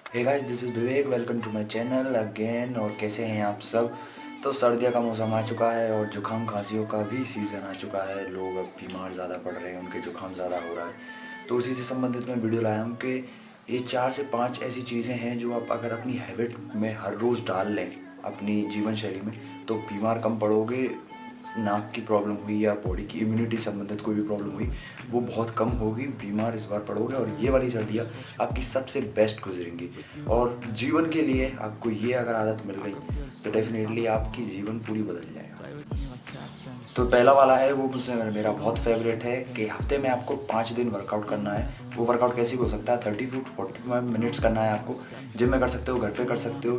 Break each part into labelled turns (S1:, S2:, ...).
S1: Hey guys, this is Vivek. Welcome to my channel again. और कैसे हैं आप सब। तो सर्दियों का मौसम आ चुका है और जुकाम खांसियों का भी सीज़न आ चुका है। लोग अब बीमार ज़्यादा पड़ रहे हैं, उनके जुकाम ज़्यादा हो रहा है। तो उसी से संबंधित मैं वीडियो लाया हूँ कि ये 4 से 5 ऐसी चीज़ें हैं जो आप अगर अपनी हैबिट में हर रोज़ डाल लें अपनी जीवन शैली में, तो बीमार कम पड़ोगे। नाक की प्रॉब्लम हुई या बॉडी की इम्यूनिटी संबंधित कोई भी प्रॉब्लम हुई, वो बहुत कम होगी। बीमार इस बार पड़ोगे और ये वाली सर्दियाँ आपकी सबसे बेस्ट गुजरेंगी। और जीवन के लिए आपको ये अगर आदत मिल गई तो डेफिनेटली आपकी जीवन पूरी बदल जाएगा। तो पहला वाला है वो मुझसे मेरा बहुत फेवरेट है कि हफ्ते में आपको 5 दिन वर्कआउट करना है। वो वर्कआउट कैसे भी हो सकता है, 30 टू 45 मिनट्स करना है आपको। जिम में कर सकते हो, घर पे कर सकते हो,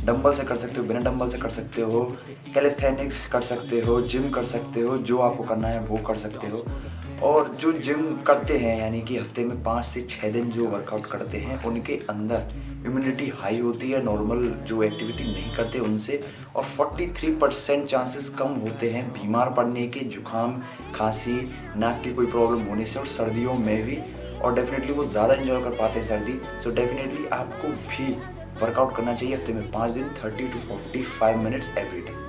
S1: डंबल से कर सकते हो, बिना डंबल से कर सकते हो, कैलिस्थेनिक्स कर सकते हो, जिम कर सकते हो, जो आपको करना है वो कर सकते हो। और जो जिम करते हैं यानी कि हफ्ते में 5 से 6 दिन जो वर्कआउट करते हैं, उनके अंदर इम्यूनिटी हाई होती है नॉर्मल जो एक्टिविटी नहीं करते उनसे। और 43% चांसेस कम होते हैं बीमार पड़ने के, जुकाम, खांसी, नाक की कोई प्रॉब्लम होने से, और सर्दियों में भी। और डेफिनेटली वो ज़्यादा इन्जॉय कर पाते हैं सर्दी। सो डेफिनेटली आपको भी वर्कआउट करना चाहिए हफ्ते में 5 दिन, 30 to 45 minutes every day.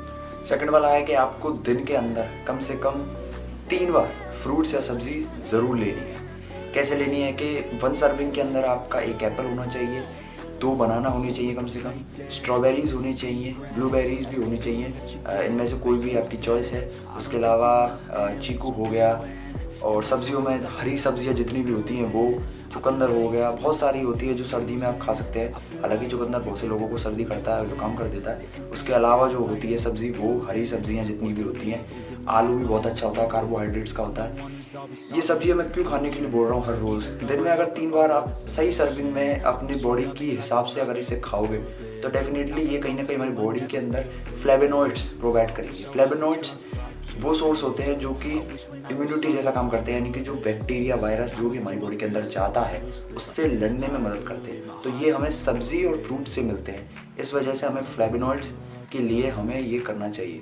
S1: Second वाला है कि आपको दिन के अंदर कम से कम 3 बार फ्रूट्स या सब्जी ज़रूर लेनी है। कैसे लेनी है कि 1 सर्विंग के अंदर आपका 1 एप्पल होना चाहिए, 2 बनाना होनी चाहिए कम से कम, स्ट्रॉबेरीज़ होनी चाहिए, ब्लूबेरीज़ भी होनी चाहिए, इनमें से कोई भी आपकी चॉइस है। उसके अलावा चीकू हो गया, और सब्जियों में हरी सब्जियां जितनी भी होती हैं वो, चुकंदर हो गया, बहुत सारी होती है जो सर्दी में आप खा सकते हैं। हालांकि चुकंदर बहुत से लोगों को सर्दी करता है, जुकाम कर देता है। उसके अलावा जो होती है सब्ज़ी, वो हरी सब्जियां जितनी भी होती हैं, आलू भी बहुत अच्छा होता है, कार्बोहाइड्रेट्स का होता है। ये सब्जियां मैं क्यों खाने के लिए बोल रहा हूँ हर रोज़। दिन में अगर 3 बार आप सही सर्विंग में अपनी बॉडी की हिसाब से अगर इसे खाओगे तो डेफिनेटली ये कहीं ना कहीं हमारी बॉडी के अंदर फ्लेवोनॉइड्स प्रोवाइड करेंगे। फ्लेवोनॉइड्स वो सोर्स होते हैं जो कि इम्यूनिटी जैसा काम करते हैं, यानी कि जो बैक्टीरिया, वायरस जो भी हमारी बॉडी के अंदर जाता है उससे लड़ने में मदद करते हैं। तो ये हमें सब्जी और फ्रूट से मिलते हैं। इस वजह से हमें फ्लेवोनॉइड्स के लिए हमें ये करना चाहिए।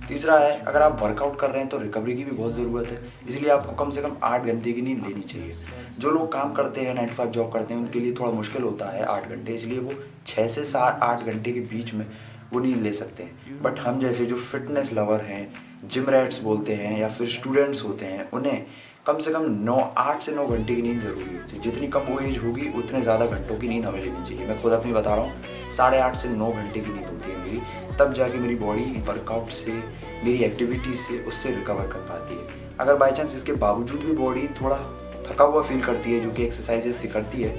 S1: तीसरा है, अगर आप वर्कआउट कर रहे हैं तो रिकवरी की भी बहुत ज़रूरत है, इसलिए आपको कम से कम 8 घंटे की नींद लेनी चाहिए। जो लोग काम करते हैं, 9 to 5 जॉब करते हैं, उनके लिए थोड़ा मुश्किल होता है 8 घंटे, इसलिए वो 6 से 8 घंटे के बीच में वो नींद ले सकते हैं। बट हम जैसे जो फिटनेस लवर हैं, जिम रैट्स बोलते हैं, या फिर स्टूडेंट्स होते हैं, उन्हें कम से कम 8 से 9 घंटे की नींद ज़रूरी होती है। जितनी कम वो एज होगी उतने ज़्यादा घंटों की नींद हमें लेनी चाहिए। मैं खुद अपनी बता रहा हूँ, 8.5 से 9 घंटे की नींद होती है मेरी, तब जाके मेरी बॉडी वर्कआउट से, मेरी एक्टिविटीज़ से उससे रिकवर कर पाती है। अगर बाई चांस इसके बावजूद भी बॉडी थोड़ा थका हुआ फील करती है, जो कि एक्सरसाइजेज से करती है,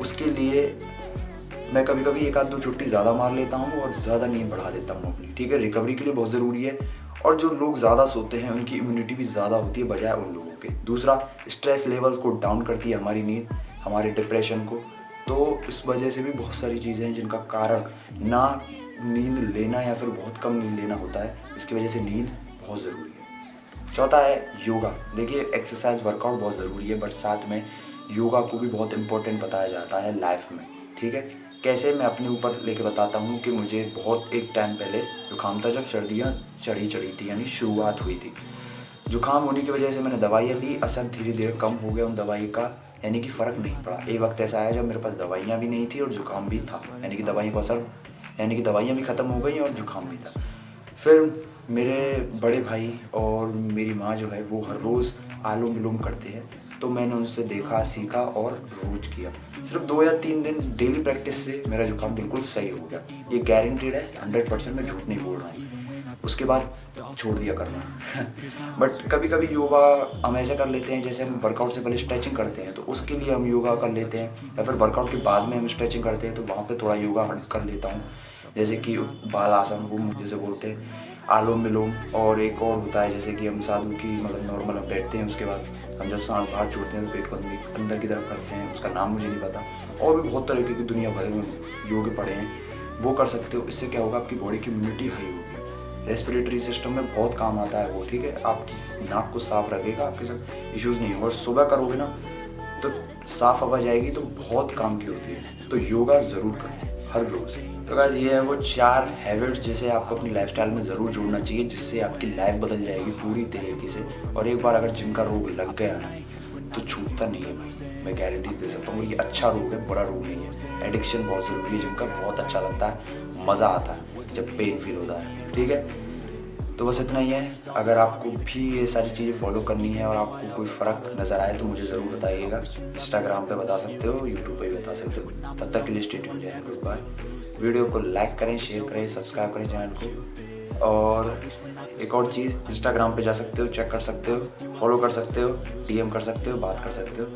S1: उसके लिए मैं कभी कभी 1-2 छुट्टी ज़्यादा मार लेता हूँ और ज़्यादा नींद बढ़ा देता हूँ अपनी। ठीक है, रिकवरी के लिए बहुत ज़रूरी है। और जो लोग ज़्यादा सोते हैं उनकी इम्यूनिटी भी ज़्यादा होती है बजाय उन लोगों के। दूसरा, स्ट्रेस लेवल्स को डाउन करती है हमारी नींद, हमारे डिप्रेशन को। तो इस वजह से भी बहुत सारी चीज़ें हैं जिनका कारण ना नींद लेना या फिर बहुत कम नींद लेना होता है। इसकी वजह से नींद बहुत ज़रूरी है। चौथा है योगा। देखिए, एक्सरसाइज वर्कआउट बहुत ज़रूरी है, बट साथ में योगा को भी बहुत इंपॉर्टेंट बताया जाता है लाइफ में। ठीक है, कैसे, मैं अपने ऊपर लेके बताता हूँ कि मुझे बहुत एक टाइम पहले जुकाम था, जब सर्दियाँ चढ़ी थी, यानी शुरुआत हुई थी। जुकाम होने की वजह से मैंने दवाइयाँ ली, असर धीरे धीरे कम हो गया उन दवाई का, यानी कि फ़र्क नहीं पड़ा। एक वक्त ऐसा आया जब मेरे पास दवाइयाँ भी नहीं थी और जुकाम भी था, यानी कि दवाइयों का असर, यानी कि दवाइयाँ भी ख़त्म हो गई और जुकाम भी था। फिर मेरे बड़े भाई और मेरी माँ जो है वो हर रोज़ आलोम विलोम करते हैं, तो मैंने उनसे देखा, सीखा और रोज किया। सिर्फ 2 या 3 दिन डेली प्रैक्टिस से मेरा जुकाम बिल्कुल सही हो गया। ये गारंटीड है, 100%, मैं झूठ नहीं बोल रहा हूँ। उसके बाद छोड़ दिया करना बट कभी कभी योगा हम ऐसा कर लेते हैं, जैसे हम वर्कआउट से पहले स्ट्रेचिंग करते हैं तो उसके लिए हम योगा कर लेते हैं, या फिर वर्कआउट के बाद में हम स्ट्रेचिंग करते हैं तो वहाँ पे थोड़ा योगा कर लेता हूँ। जैसे कि बाल आसन वो जैसे बोलते हैं, आलोम विलोम, और एक और होता है जैसे कि हम साधु की, मतलब नॉर्मल हम बैठते हैं, उसके बाद हम जब सांस बाहर छोड़ते हैं तो पेट को अंदर की तरफ करते हैं, उसका नाम मुझे नहीं पता। और भी बहुत तरीके की दुनिया भर में योग पड़े हैं, वो कर सकते हो। इससे क्या होगा, आपकी बॉडी की इम्यूनिटी हाई होगी, रेस्पिरेटरी सिस्टम में बहुत काम आता है वो। ठीक है, आपकी नाक को साफ रखेगा, आपके साथ इश्यूज़ नहीं होगा। और सुबह करोगे ना तो साफ हवा जाएगी, तो बहुत काम की होती है। तो योगा ज़रूर करें हर रोज़। तो गाइस, ये है वो 4 हैबिट्स जिसे आपको अपनी लाइफस्टाइल में ज़रूर जोड़ना चाहिए, जिससे आपकी लाइफ बदल जाएगी पूरी तरीके से। और एक बार अगर जिम का रोग लग गया ना, तो छूटता नहीं है भाई, मैं गारंटी दे सकता हूँ। ये अच्छा रोग है, बुरा रोग नहीं है। एडिक्शन बहुत ज़रूरी है, जिनका बहुत अच्छा लगता है, मज़ा आता है जब पेन फील होता है, ठीक है। तो बस इतना ही है। अगर आपको भी ये सारी चीज़ें फॉलो करनी है और आपको कोई फ़र्क नज़र आए तो मुझे ज़रूर बताइएगा। इंस्टाग्राम पे बता सकते हो, यूट्यूब पे भी बता सकते हो। तब तक के लिए स्टे ट्यून्ड, जय हिंद, गुड बाय। वीडियो को लाइक करें, शेयर करें, सब्सक्राइब करें चैनल को। और एक और चीज़, इंस्टाग्राम पे जा सकते हो, चेक कर सकते हो, फॉलो कर सकते हो, DM कर सकते हो, बात कर सकते हो।